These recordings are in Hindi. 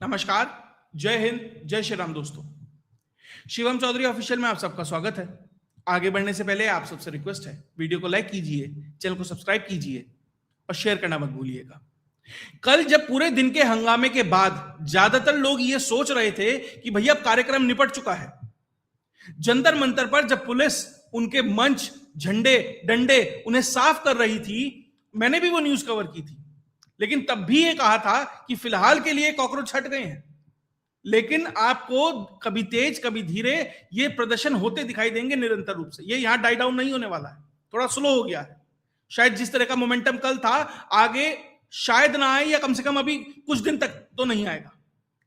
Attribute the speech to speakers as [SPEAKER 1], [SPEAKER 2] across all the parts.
[SPEAKER 1] नमस्कार, जय हिंद, जय श्री राम दोस्तों। शिवम चौधरी ऑफिशियल में आप सबका स्वागत है। आगे बढ़ने से पहले आप सबसे रिक्वेस्ट है, वीडियो को लाइक कीजिए, चैनल को सब्सक्राइब कीजिए और शेयर करना मत भूलिएगा। कल जब पूरे दिन के हंगामे के बाद ज्यादातर लोग ये सोच रहे थे कि भैया अब कार्यक्रम निपट चुका है, जंतर मंतर पर जब पुलिस उनके मंच, झंडे, डंडे उन्हें साफ कर रही थी, मैंने भी वो न्यूज कवर की थी। लेकिन तब भी ये कहा था कि फिलहाल के लिए कॉकरोच हट गए हैं, लेकिन आपको कभी तेज कभी धीरे ये प्रदर्शन होते दिखाई देंगे निरंतर रूप से। ये यहां डाई डाउन नहीं होने वाला है, थोड़ा स्लो हो गया है। शायद जिस तरह का मोमेंटम कल था, आगे शायद ना आए, या कम से कम अभी कुछ दिन तक तो नहीं आएगा,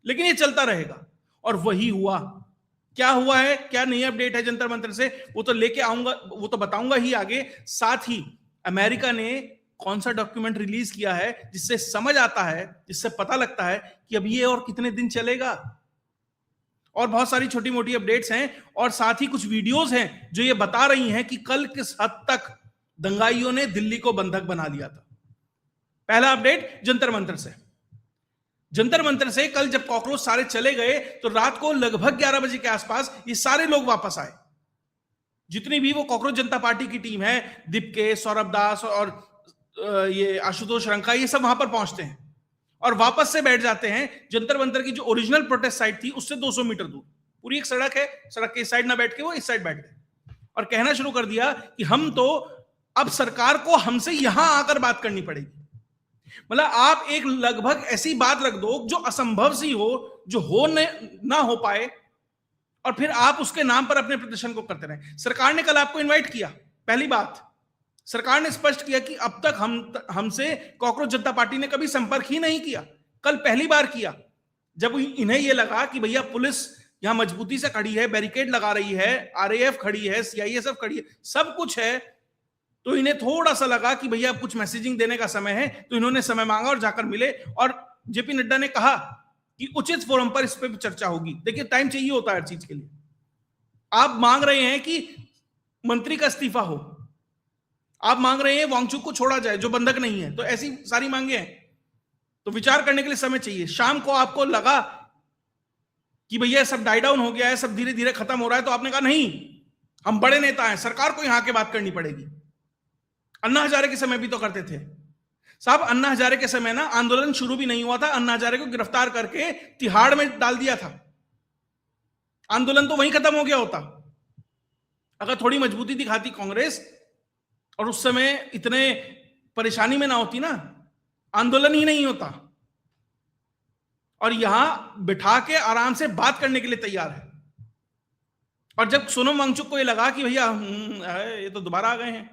[SPEAKER 1] लेकिन ये चलता रहेगा। और वही हुआ। क्या हुआ है, क्या नई अपडेट है जंतर मंतर से, वो तो लेके आऊंगा, वो तो बताऊंगा ही आगे। साथ ही अमेरिका ने कौन सा डॉक्यूमेंट रिलीज किया है जिससे समझ आता है, जिससे पता लगता है कि अब ये और कितने दिन चलेगा। और बहुत सारी छोटी मोटी अपडेट्स हैं, और साथ ही कुछ वीडियोस हैं जो ये बता रही हैं कि कल किस हद तक दंगाइयों ने दिल्ली को बंधक बना लिया था। पहला अपडेट जंतर मंतर से। जंतर मंतर से कल जब कॉकरोच सारे चले गए तो रात को लगभग 11 बजे के आसपास ये सारे लोग वापस आए। जितनी भी वो कॉकरोच जनता पार्टी की टीम है, दीपके, सौरभ दास और ये आशुतोष रंका, ये सब वहां पर पहुंचते हैं और वापस से बैठ जाते हैं जंतर मंतर की जो ओरिजिनल प्रोटेस्ट साइट थी उससे 200 मीटर दूर। पूरी एक सड़क है, सड़क के इस साइड ना बैठ के वो इस साइड बैठ गए और कहना शुरू कर दिया कि हम तो अब सरकार को हमसे यहां आकर बात करनी पड़ेगी। मतलब आप एक लगभग ऐसी बात रख दो जो असंभव सी हो, जो हो ना हो पाए, और फिर आप उसके नाम पर अपने प्रदर्शन को करते रहे। सरकार ने कल आपको इनवाइट किया। पहली बात, सरकार ने स्पष्ट किया कि अब तक हमसे कॉकरोच जनता पार्टी ने कभी संपर्क ही नहीं किया। कल पहली बार किया, जब इन्हें यह लगा कि भैया पुलिस यहां मजबूती से खड़ी है, बैरिकेड लगा रही है, आरएएफ खड़ी है, सीआईएसएफ खड़ी है, सब कुछ है, तो इन्हें थोड़ा सा लगा कि भैया कुछ मैसेजिंग देने का समय है। तो इन्होंने समय मांगा और जाकर मिले, और जेपी नड्डा ने कहा कि उचित फोरम पर इस पर चर्चा होगी। देखिए, टाइम चाहिए होता है हर चीज के लिए। आप मांग रहे हैं कि मंत्री का इस्तीफा हो, आप मांग रहे हैं वांगचुक को छोड़ा जाए जो बंधक नहीं है, तो ऐसी सारी मांगे हैं, तो विचार करने के लिए समय चाहिए। शाम को आपको लगा कि भैया सब डाई डाउन हो गया है, सब धीरे धीरे खत्म हो रहा है, तो आपने कहा नहीं, हम बड़े नेता हैं, सरकार को यहां के बात करनी पड़ेगी। अन्ना हजारे के समय भी तो करते थे साहब। अन्ना हजारे के समय ना आंदोलन शुरू भी नहीं हुआ था, अन्ना हजारे को गिरफ्तार करके तिहाड़ में डाल दिया था। आंदोलन तो वहीं खत्म हो गया होता अगर थोड़ी मजबूती दिखाती कांग्रेस, और उस समय इतने परेशानी में ना होती ना, आंदोलन ही नहीं होता। और यहां बिठा के आराम से बात करने के लिए तैयार है। और जब सोनम वांगचुक को ये लगा कि भैया ये तो दोबारा आ गए हैं,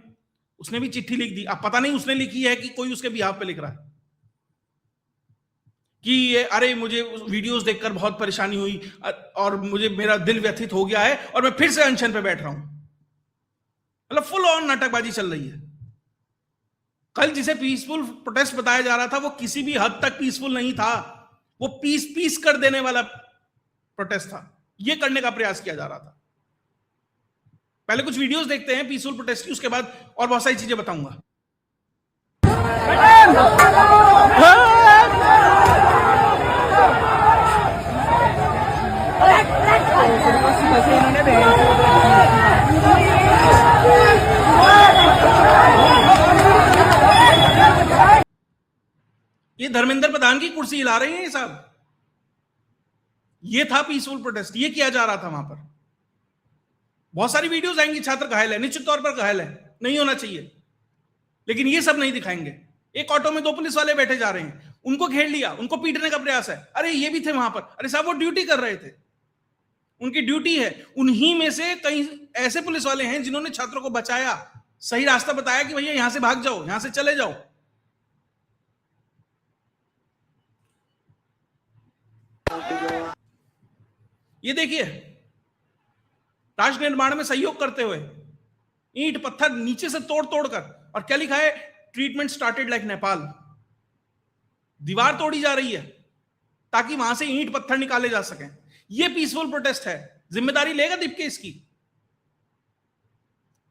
[SPEAKER 1] उसने भी चिट्ठी लिख दी। अब पता नहीं उसने लिखी है कि कोई उसके बिहाफ पे लिख रहा है कि ये अरे मुझे वीडियोस देखकर बहुत परेशानी हुई और मुझे मेरा दिल व्यथित हो गया है और मैं फिर से अनशन पे बैठ रहा हूं। मतलब फुल ऑन नाटकबाजी चल रही है। कल जिसे पीसफुल प्रोटेस्ट बताया जा रहा था वो किसी भी हद तक पीसफुल नहीं था। वो पीस कर देने वाला प्रोटेस्ट था, ये करने का प्रयास किया जा रहा था। पहले कुछ वीडियोस देखते हैं पीसफुल प्रोटेस्ट की, उसके बाद और बहुत सारी चीजें बताऊंगा। ये धर्मेंद्र प्रधान की कुर्सी हिला रहे हैं साहब। ये था पीसफुल प्रोटेस्ट, ये किया जा रहा था वहां पर। बहुत सारी वीडियोस आएंगी, छात्र घायल है, निश्चित तौर पर घायल है, नहीं होना चाहिए, लेकिन ये सब नहीं दिखाएंगे। एक ऑटो में 2 पुलिस वाले बैठे जा रहे हैं, उनको घेर लिया, उनको पीटने का प्रयास है। अरे ये भी थे वहां पर, अरे साहब वो ड्यूटी कर रहे थे, उनकी ड्यूटी है। उन्हीं में से कई ऐसे पुलिस वाले हैं जिन्होंने छात्रों को बचाया, सही रास्ता बताया कि भैया यहां से भाग जाओ, यहां से चले जाओ। ये देखिए, राष्ट्र निर्माण में सहयोग करते हुए ईंट पत्थर नीचे से तोड़ तोड़ कर, और क्या लिखा है, ट्रीटमेंट स्टार्टेड लाइक नेपाल। दीवार तोड़ी जा रही है ताकि वहां से ईंट पत्थर निकाले जा सकें। ये पीसफुल प्रोटेस्ट है। जिम्मेदारी लेगा दीपके इसकी?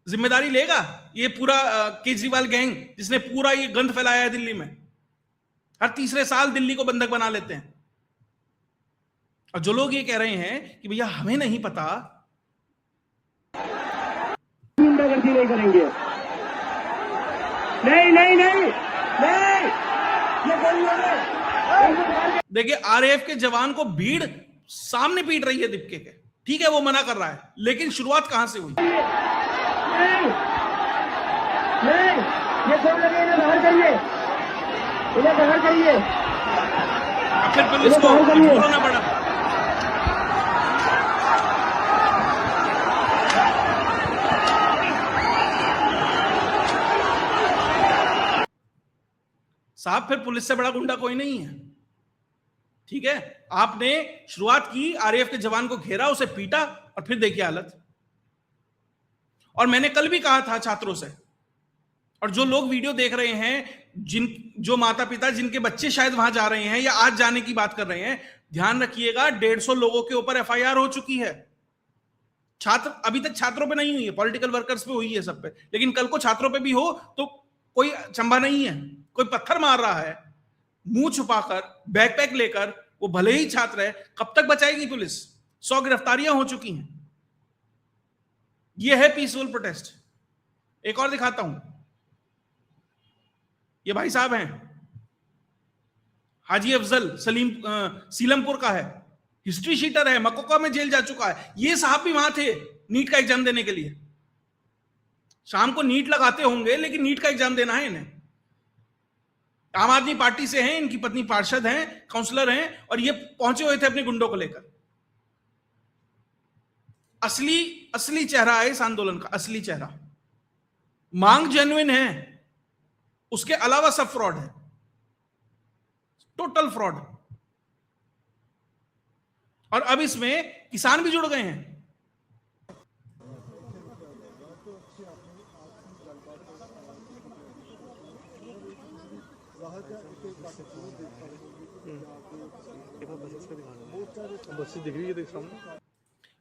[SPEAKER 1] जिम्मेदारी लेगा ये पूरा केजरीवाल गैंग जिसने पूरा ये गंद फैलाया है दिल्ली में? हर तीसरे साल दिल्ली को बंधक बना लेते हैं। और जो लोग ये कह रहे हैं कि भैया हमें नहीं पता,
[SPEAKER 2] गुंडागर्दी नहीं करेंगे। नहीं नहीं नहीं नहीं, ये बोलिए नहीं।
[SPEAKER 1] देखिए आरएएफ के जवान को भीड़ सामने पीट रही है दीपके के, ठीक है वो मना कर रहा है, लेकिन शुरुआत कहां से हुई?
[SPEAKER 2] नहीं नहीं, ये सब लगे, इन्हें बाहर करिए, इन्हें बाहर करिए।
[SPEAKER 1] अब फिर पुलिस को बोलना पड़ा। साहब फिर पुलिस से बड़ा गुंडा कोई नहीं है, ठीक है। आपने शुरुआत की, आरएएफ के जवान को घेरा, उसे पीटा, और फिर देखिए हालत। और मैंने कल भी कहा था छात्रों से, और जो लोग वीडियो देख रहे हैं, जो माता पिता जिनके बच्चे शायद वहां जा रहे हैं या आज जाने की बात कर रहे हैं, ध्यान रखिएगा 150 लोगों के ऊपर एफआईआर हो चुकी है। छात्र अभी तक छात्रों पे नहीं हुई है, पॉलिटिकल वर्कर्स पे हुई है, सब पे, लेकिन कल को छात्रों पे भी हो तो कोई चंबा नहीं है, कोई पत्थर मार रहा है मुंह छुपाकर, बैकपैक लेकर, वो भले ही छात्र है, कब तक बचाएगी पुलिस? 100 गिरफ्तारियां हो चुकी हैं। ये है पीसफुल प्रोटेस्ट। एक और दिखाता हूं, ये भाई साहब हैं, हाजी अफजल सीलमपुर का है, हिस्ट्री शीटर है, मकोका में जेल जा चुका है। ये साहब भी वहां थे नीट का एग्जाम देने के लिए। शाम को नीट लगाते होंगे, लेकिन नीट का एग्जाम देना है इन्हें। आम आदमी पार्टी से हैं, इनकी पत्नी पार्षद हैं, काउंसलर हैं, और ये पहुंचे हुए थे अपने गुंडों को लेकर। असली चेहरा है इस आंदोलन का, असली चेहरा। मांग जेन्युइन है, उसके अलावा सब फ्रॉड है, टोटल फ्रॉड। और अब इसमें किसान भी जुड़ गए हैं।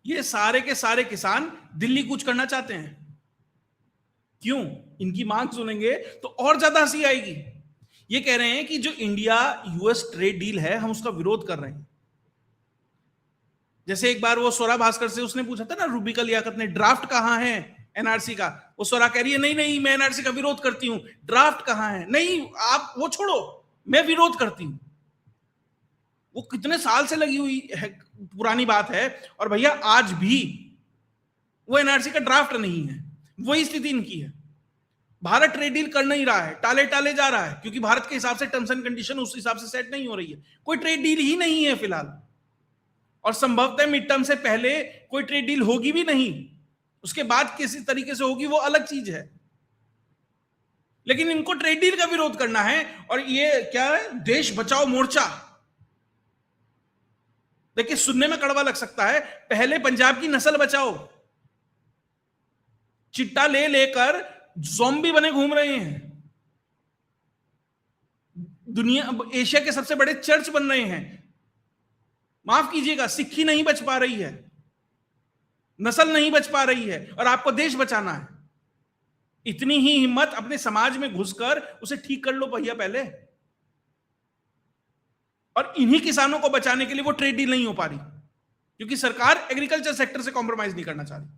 [SPEAKER 1] ये सारे के सारे किसान दिल्ली कूच करना चाहते हैं। क्यों? इनकी मांग सुनेंगे तो और ज्यादा हंसी आएगी। ये कह रहे हैं कि जो इंडिया यूएस ट्रेड डील है, हम उसका विरोध कर रहे हैं। जैसे एक बार वो स्वरा भास्कर से उसने पूछा था ना, रूबिका लियाकत ने, ड्राफ्ट कहां है एनआरसी का? वो स्वरा कह रही है नहीं नहीं, मैं एनआरसी का विरोध करती हूं, ड्राफ्ट कहां है? नहीं, आप वो छोड़ो, मैं विरोध करती हूं। वो कितने साल से लगी हुई है, पुरानी बात है। और भैया आज भी वो एनआरसी का ड्राफ्ट नहीं है, वही स्थिति इनकी है। भारत ट्रेड डील कर नहीं रहा है, टाले टाले जा रहा है, क्योंकि भारत के हिसाब से टर्म्स एंड कंडीशन उस हिसाब से सेट नहीं हो रही है। कोई ट्रेड डील ही नहीं है फिलहाल, और संभवतः मिड टर्म से पहले कोई ट्रेड डील होगी भी नहीं। उसके बाद किसी तरीके से होगी, वो अलग चीज है। लेकिन इनको ट्रेड डील का विरोध करना है। और ये क्या है, देश बचाओ मोर्चा। देखिए सुनने में कड़वा लग सकता है, पहले पंजाब की नस्ल बचाओ, चिट्टा ले लेकर ज़ॉम्बी बने घूम रहे हैं, दुनिया एशिया के सबसे बड़े चर्च बन रहे हैं। माफ कीजिएगा, सिक्खी नहीं बच पा रही है, नस्ल नहीं बच पा रही है, और आपको देश बचाना है। इतनी ही हिम्मत अपने समाज में घुसकर उसे ठीक कर लो भैया पहले। और इन्हीं किसानों को बचाने के लिए वो ट्रेड डील नहीं हो पा रही, क्योंकि सरकार एग्रीकल्चर सेक्टर से कॉम्प्रोमाइज नहीं करना चाह रही,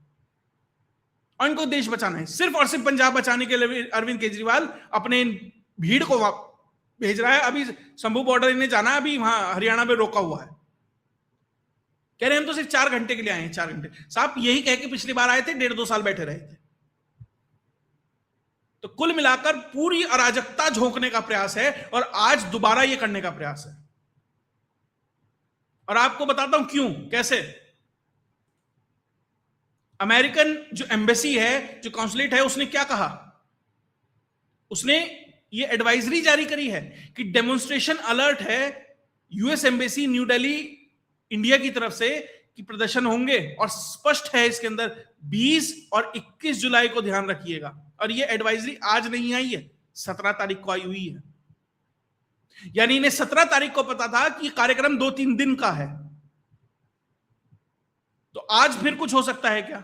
[SPEAKER 1] और इनको देश बचाना है। सिर्फ और सिर्फ पंजाब बचाने के लिए अरविंद केजरीवाल अपने भीड़ को भेज रहा है। अभी शंभू बॉर्डर इन्हें जाना है, अभी वहां हरियाणा में रोका हुआ है। कह रहे हैं हम तो सिर्फ 4 घंटे के लिए आए हैं। 4 घंटे साहब यही कह के पिछली बार आए थे, 1.5-2 साल बैठे रहे थे। तो कुल मिलाकर पूरी अराजकता झोंकने का प्रयास है, और आज दोबारा यह करने का प्रयास है। और आपको बताता हूं क्यों, कैसे। अमेरिकन जो एम्बेसी है, जो कॉन्सुलेट है, उसने क्या कहा? उसने ये एडवाइजरी जारी करी है कि डेमोन्स्ट्रेशन अलर्ट है US embassy new Delhi India की तरफ से कि प्रदर्शन होंगे, और स्पष्ट है इसके अंदर 20 और 21 जुलाई को ध्यान रखिएगा। और ये एडवाइजरी आज नहीं आई है, 17 तारीख को आई हुई है। यानी इन्हें 17 तारीख को पता था कि कार्यक्रम 2-3 दिन का है। तो आज फिर कुछ हो सकता है क्या?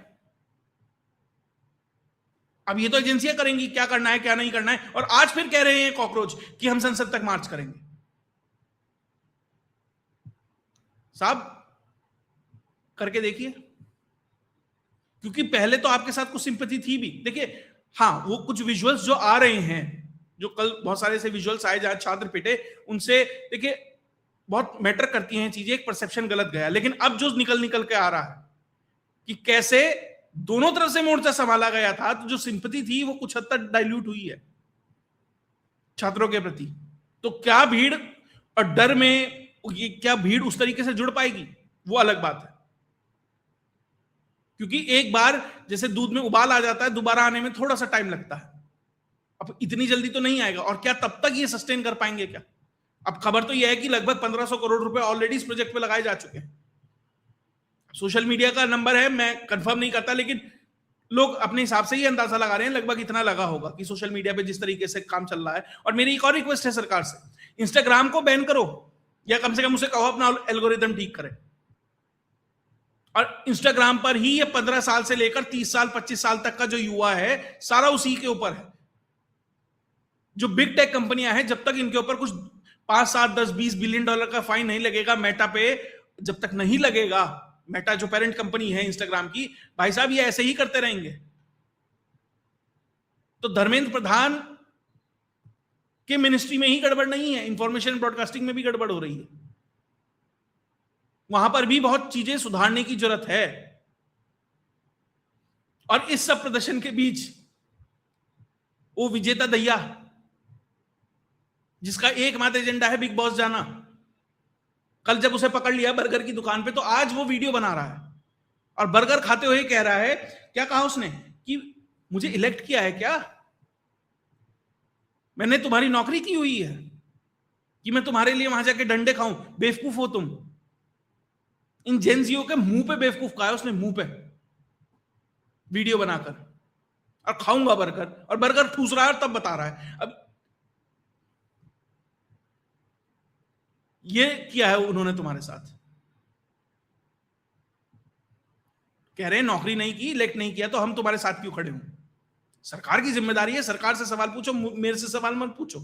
[SPEAKER 1] अब ये तो एजेंसियां करेंगी क्या करना है क्या नहीं करना है। और आज फिर कह रहे हैं कॉकरोच कि हम संसद तक मार्च करेंगे। साहब करके देखिए, क्योंकि पहले तो आपके साथ कुछ सिंपैथी थी भी। देखिए, हाँ, वो कुछ विजुअल्स जो आ रहे हैं, जो कल बहुत सारे से विजुअल्स आए जहां छात्र पिटे, उनसे देखिए बहुत मैटर करती हैं चीजें, एक परसेप्शन गलत गया। लेकिन अब जो निकल के आ रहा है कि कैसे दोनों तरफ से मोर्चा संभाला गया था, तो जो सिंपैथी थी वो कुछ हद तक डाइल्यूट हुई है छात्रों के प्रति। तो क्या भीड़ और डर में ये क्या भीड़ उस तरीके से जुड़ पाएगी, वो अलग बात है। क्योंकि एक बार जैसे दूध में उबाल आ जाता है, दोबारा आने में थोड़ा सा टाइम लगता है। अब इतनी जल्दी तो नहीं आएगा, और क्या तब तक ये सस्टेन कर पाएंगे क्या? अब खबर तो यह है कि लगभग 1500 करोड़ रुपए ऑलरेडी इस प्रोजेक्ट पे लगाए जा चुके हैं। सोशल मीडिया का नंबर है, मैं कंफर्म नहीं करता, लेकिन लोग अपने हिसाब से ही अंदाजा लगा रहे हैं लगभग इतना लगा होगा कि सोशल मीडिया पे जिस तरीके से काम चल रहा है। और मेरी एक और रिक्वेस्ट है सरकार से, इंस्टाग्राम को बैन करो, या कम से कम उसे कहो अपना एल्गोरिदम ठीक करे। और इंस्टाग्राम पर ही ये 15 साल से लेकर 30 साल 25 साल तक का जो युवा है, सारा उसी के ऊपर है। जो बिग टेक कंपनियां हैं, जब तक इनके ऊपर कुछ 5, 7, 10, 20 बिलियन डॉलर का फाइन नहीं लगेगा मेटा पे, जब तक नहीं लगेगा, मेटा जो पेरेंट कंपनी है इंस्टाग्राम की, भाई साहब ये ऐसे ही करते रहेंगे। तो धर्मेंद्र प्रधान के मिनिस्ट्री में ही गड़बड़ नहीं है, इंफॉर्मेशन ब्रॉडकास्टिंग में भी गड़बड़ हो रही है। वहां पर भी बहुत चीजें सुधारने की जरूरत है। और इस सब प्रदर्शन के बीच वो विजेता दहिया, जिसका एकमात्र एजेंडा है बिग बॉस जाना, कल जब उसे पकड़ लिया बर्गर की दुकान पे, तो आज वो वीडियो बना रहा है और बर्गर खाते हुए कह रहा है, क्या कहा उसने कि मुझे इलेक्ट किया है क्या, मैंने तुम्हारी नौकरी की हुई है कि मैं तुम्हारे लिए वहां जाके डंडे खाऊं? बेवकूफ हो तुम। इन जेनजीओ के मुंह पे बेवकूफ कहा है उसने, मुंह पे वीडियो बनाकर, और खाऊंगा बर्गर, और बर्गर ठूस रहा है और तब बता रहा है। अब ये किया है उन्होंने तुम्हारे साथ, कह रहे हैं नौकरी नहीं की, इलेक्ट नहीं किया, तो हम तुम्हारे साथ क्यों खड़े हों? सरकार की जिम्मेदारी है, सरकार से सवाल पूछो, मेरे से सवाल मत पूछो।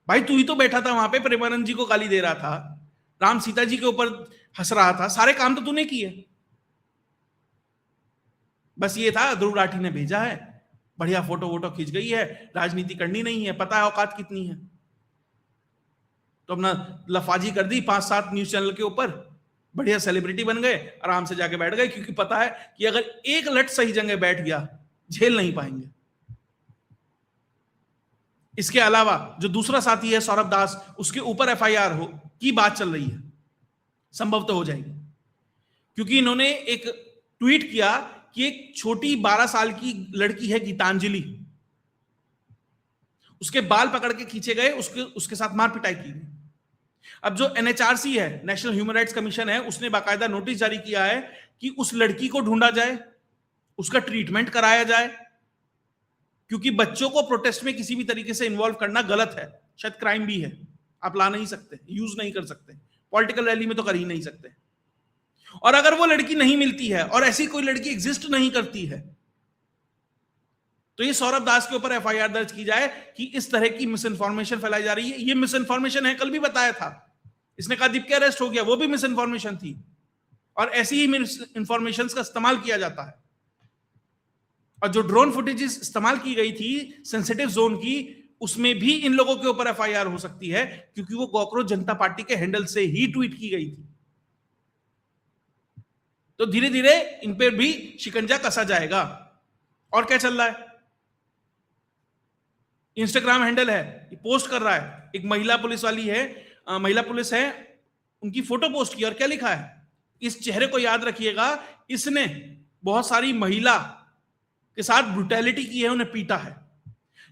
[SPEAKER 1] भाई तू ही तो बैठा था वहां पे, प्रेमानंद जी को गाली दे रहा था, राम सीता जी के ऊपर हंस रहा था, सारे काम तो तूने किए। बस ये था ध्रुव राठी ने भेजा है, बढ़िया फोटो वोटो खींच गई है, राजनीति करनी नहीं है, पता है औकात कितनी है, तो अपना लफाजी कर दी 5-7 न्यूज चैनल के ऊपर, बढ़िया सेलिब्रिटी बन गए, आराम से जाके बैठ गए, क्योंकि पता है कि अगर एक लट सही जगह बैठ गया झेल नहीं पाएंगे। इसके अलावा जो दूसरा साथी है सौरभ दास, उसके ऊपर एफआईआर हो की बात चल रही है, संभव तो हो जाएगी, क्योंकि इन्होंने एक ट्वीट किया कि एक छोटी 12 साल की लड़की है गीतांजलि, उसके बाल पकड़ के खींचे गए, उसके साथ मार पिटाई की गई। अब जो एनएचआरसी है, नेशनल ह्यूमन राइट्स कमीशन है, उसने बाकायदा नोटिस जारी किया है कि उस लड़की को ढूंढा जाए, उसका ट्रीटमेंट कराया जाए, क्योंकि बच्चों को प्रोटेस्ट में किसी भी तरीके से इन्वॉल्व करना गलत है, शायद क्राइम भी है, आप ला नहीं सकते, यूज नहीं कर सकते, पॉलिटिकल रैली में तो कर ही नहीं सकते। और अगर वो लड़की नहीं मिलती है और ऐसी कोई लड़की एग्जिस्ट नहीं करती है, तो ये सौरभ दास के ऊपर एफआईआर दर्ज की जाए कि इस तरह की मिस इन्फॉर्मेशन फैलाई जा रही है। ये मिस इन्फॉर्मेशन है, कल भी बताया था, इसने कहा दीप के अरेस्ट हो गया, वो भी मिस इन्फॉर्मेशन थी, और ऐसी ही मिस इन्फॉर्मेशन का इस्तेमाल किया जाता है। और जो ड्रोन फुटेजेस इस्तेमाल की गई थी सेंसिटिव जोन की, उसमें भी इन लोगों के ऊपर एफआईआर हो सकती है, क्योंकि वो कॉकरोच जनता पार्टी के हैंडल से ही ट्वीट की गई थी। तो धीरे धीरे इन पर भी शिकंजा कसा जाएगा। और क्या चल रहा है, इंस्टाग्राम हैंडल है, पोस्ट कर रहा है, एक महिला पुलिस वाली है, महिला पुलिस है, उनकी फोटो पोस्ट की, और क्या लिखा है, इस चेहरे को याद रखिएगा, इसने बहुत सारी महिला के साथ ब्रुटैलिटी की है, उन्हें पीटा है।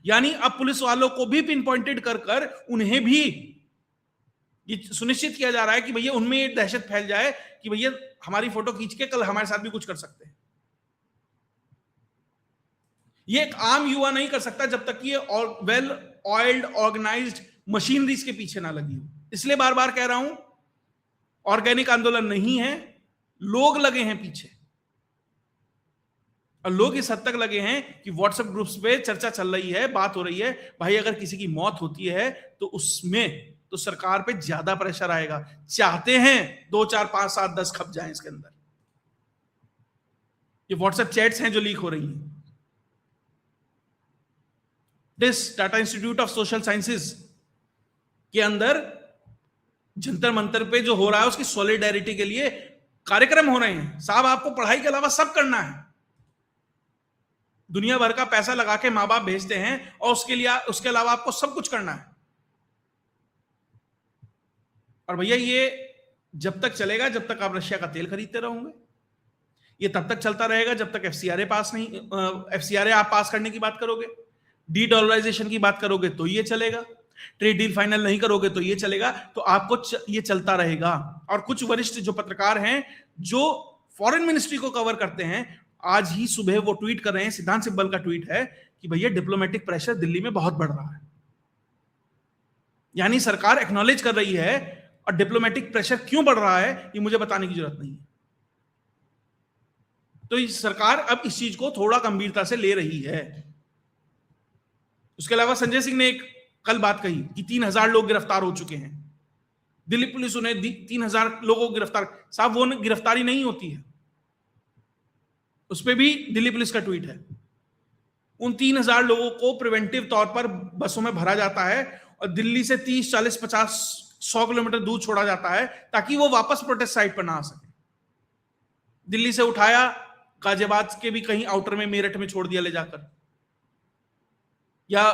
[SPEAKER 1] यानी अब पुलिस वालों को भी पिन पॉइंटेड कर कर उन्हें भी ये सुनिश्चित किया जा रहा है कि भैया उनमें ये दहशत फैल जाए कि भैया हमारी फोटो खींच के कल हमारे साथ भी कुछ कर सकते हैं। ये एक आम युवा नहीं कर सकता जब तक ये वेल ऑयल्ड ऑर्गेनाइज्ड मशीनरी के पीछे ना लगी हो। इसलिए बार बार कह रहा हूं, ऑर्गेनिक आंदोलन नहीं है, लोग लगे हैं पीछे, और लोग इस हद तक लगे हैं कि व्हाट्सएप ग्रुप्स पे चर्चा चल रही है, बात हो रही है, भाई अगर किसी की मौत होती है तो उसमें तो सरकार पे ज्यादा प्रेशर आएगा। चाहते हैं 2, 4, 5, 7, 10 खप जाएं इसके अंदर, ये व्हाट्सएप चैट्स हैं जो लीक हो रही हैं। This Tata institute of social sciences के अंदर जंतर मंतर पे जो हो रहा है उसकी सॉलिडेरिटी के लिए कार्यक्रम हो रहे हैं। साहब आपको पढ़ाई के अलावा सब करना है, दुनिया भर का पैसा लगा के मां बाप भेजते हैं और उसके अलावा आपको सब कुछ करना है। और भैया ये जब तक चलेगा जब तक आप रशिया का तेल खरीदते रहोगे, ये तब तक चलता रहेगा जब तक एफसीआरए आप पास करने की बात करोगे, डी डॉलराइजेशन की बात करोगे तो ये चलेगा, ट्रेड डील फाइनल नहीं करोगे तो ये चलेगा। तो आपको ये चलता रहेगा। और कुछ वरिष्ठ जो पत्रकार हैं जो फॉरेन मिनिस्ट्री को कवर करते हैं, आज ही सुबह वो ट्वीट कर रहे हैं, सिद्धांत सिब्बल का ट्वीट है कि भैया डिप्लोमेटिक प्रेशर दिल्ली में बहुत बढ़ रहा है। यानी सरकार एक्नॉलेज कर रही है, और डिप्लोमेटिक प्रेशर क्यों बढ़ रहा है ये मुझे बताने की जरूरत नहीं है। तो इस सरकार अब इस चीज को थोड़ा गंभीरता से ले रही है। उसके अलावा संजय सिंह ने एक कल बात कही कि 3000 लोग गिरफ्तार हो चुके हैं, दिल्ली पुलिस उन्हें 3000 लोगों को गिरफ्तार। साहब वो गिरफ्तारी नहीं होती है, उस पर भी दिल्ली पुलिस का ट्वीट है। उन 3000 लोगों को प्रिवेंटिव तौर पर बसों में भरा जाता है और दिल्ली से 30, 40, 50, 100 किलोमीटर दूर छोड़ा जाता है ताकि वो वापस प्रोटेस्ट साइट पर ना आ सके। दिल्ली से उठाया, गाजियाबाद के भी कहीं आउटर में, मेरठ में छोड़ दिया ले जाकर, या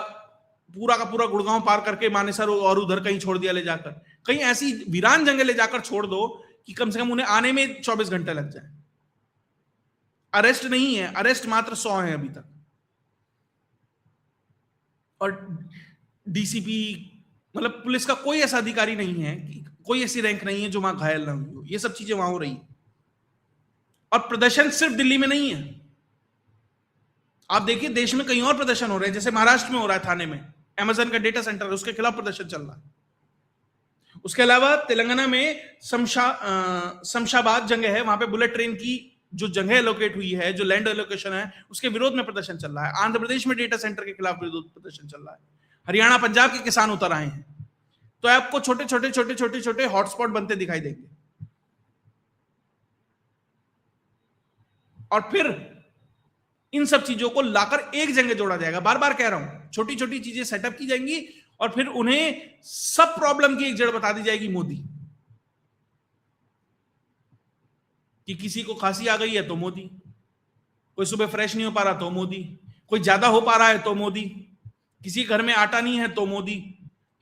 [SPEAKER 1] पूरा का पूरा गुड़गांव पार करके मानेसर और उधर कहीं छोड़ दिया ले जाकर। कहीं ऐसी वीरान जगह ले जाकर छोड़ दो कि कम से कम उन्हें आने में 24 घंटे लग जाए। अरेस्ट नहीं है, अरेस्ट मात्र 100 है अभी तक। और डीसीपी मतलब पुलिस का कोई ऐसा अधिकारी नहीं है, कोई ऐसी रैंक नहीं है जो वहां घायल ना हुई हो। ये सब चीजें वहां हो रही है। और प्रदर्शन सिर्फ दिल्ली में नहीं है, आप देखिए देश में कहीं और प्रदर्शन हो रहे हैं। जैसे महाराष्ट्र में हो रहा है, थाने में अमेज़न का डेटा सेंटर है, उसके खिलाफ प्रदर्शन चल रहा है। उसके अलावा तेलंगाना में शमशाबाद जगह है, वहां पे बुलेट ट्रेन की जो जगह एलोकेट हुई है, जो लैंड एलोकेशन है, उसके विरोध में प्रदर्शन चल रहा है। आंध्र प्रदेश में डेटा सेंटर के खिलाफ विरोध प्रदर्शन चल रहा है। हरियाणा, पंजाब के किसान उतर आए हैं। तो आपको छोटे छोटे हॉटस्पॉट बनते दिखाई देंगे। और फिर इन सब चीजों को लाकर एक जगह जोड़ा जाएगा। बार बार कह रहा हूं, छोटी छोटी चीजें सेटअप की जाएंगी और फिर उन्हें सब प्रॉब्लम की एक जड़ बता दी जाएगी, मोदी। कि किसी को खांसी आ गई है तो मोदी, कोई सुबह फ्रेश नहीं हो पा रहा तो मोदी, कोई ज्यादा हो पा रहा है तो मोदी, किसी घर में आटा नहीं है तो मोदी,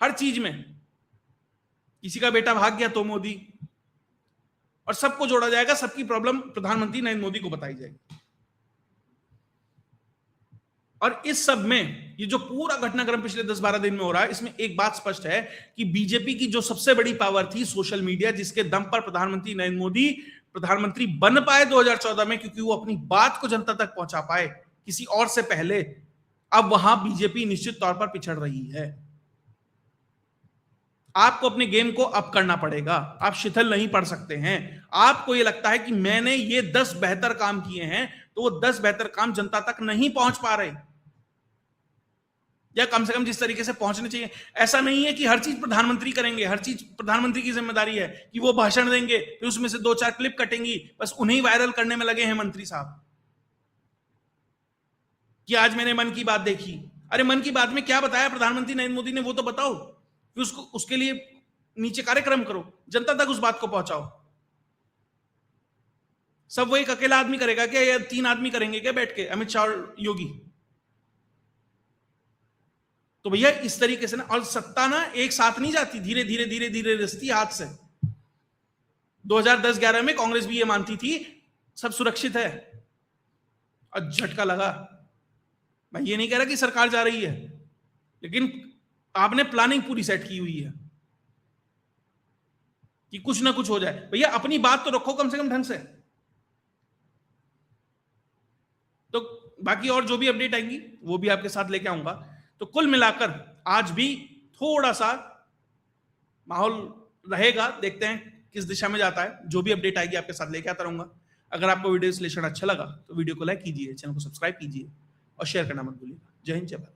[SPEAKER 1] हर चीज में, किसी का बेटा भाग गया तो मोदी। और सबको जोड़ा जाएगा, सबकी प्रॉब्लम प्रधानमंत्री नरेंद्र मोदी को बताई जाएगी। और इस सब में ये जो पूरा घटनाक्रम पिछले 10-12 दिन में हो रहा है, इसमें एक बात स्पष्ट है कि बीजेपी की जो सबसे बड़ी पावर थी सोशल मीडिया, जिसके दम पर प्रधानमंत्री नरेंद्र मोदी प्रधानमंत्री बन पाए 2014 में, क्योंकि वो अपनी बात को जनता तक पहुंचा पाए किसी और से पहले, अब वहां बीजेपी निश्चित तौर पर पिछड़ रही है। आपको अपने गेम को अप करना पड़ेगा, आप शिथिल नहीं पड़ सकते हैं। आपको ये लगता है कि मैंने ये 10 बेहतर काम किए हैं, तो वो 10 बेहतर काम जनता तक नहीं पहुंच पा रहे, या कम से कम जिस तरीके से पहुंचने चाहिए। ऐसा नहीं है कि हर चीज प्रधानमंत्री करेंगे, हर चीज प्रधानमंत्री की जिम्मेदारी है कि वो भाषण देंगे, फिर उसमें से 2-4 क्लिप कटेंगी, बस उन्हें वायरल करने में लगे हैं मंत्री साहब कि आज मैंने मन की बात देखी। अरे मन की बात में क्या बताया प्रधानमंत्री नरेंद्र मोदी ने, वो तो बताओ, फिर उसके लिए नीचे कार्यक्रम करो, जनता तक उस बात को पहुंचाओ। सब वो एक अकेला आदमी करेगा क्या, या 3 आदमी करेंगे क्या बैठ के, अमित शाह और योगी? तो भैया इस तरीके से ना, और सत्ता ना एक साथ नहीं जाती, धीरे धीरे धीरे धीरे रिसती हाथ से। 2010-11 में कांग्रेस भी ये मानती थी सब सुरक्षित है, और झटका लगा। मैं ये नहीं कह रहा कि सरकार जा रही है, लेकिन आपने प्लानिंग पूरी सेट की हुई है कि कुछ ना कुछ हो जाए। भैया अपनी बात तो रखो कम से कम ढंग से। तो बाकी और जो भी अपडेट आएंगी वो भी आपके साथ लेके आऊंगा। तो कुल मिलाकर आज भी थोड़ा सा माहौल रहेगा, देखते हैं किस दिशा में जाता है। जो भी अपडेट आएगी आपके साथ लेके आता रहूंगा। अगर आपको वीडियो विश्लेषण अच्छा लगा तो वीडियो को लाइक कीजिए, चैनल को सब्सक्राइब कीजिए और शेयर करना मत भूलिएगा। जय हिंद, जय भारत।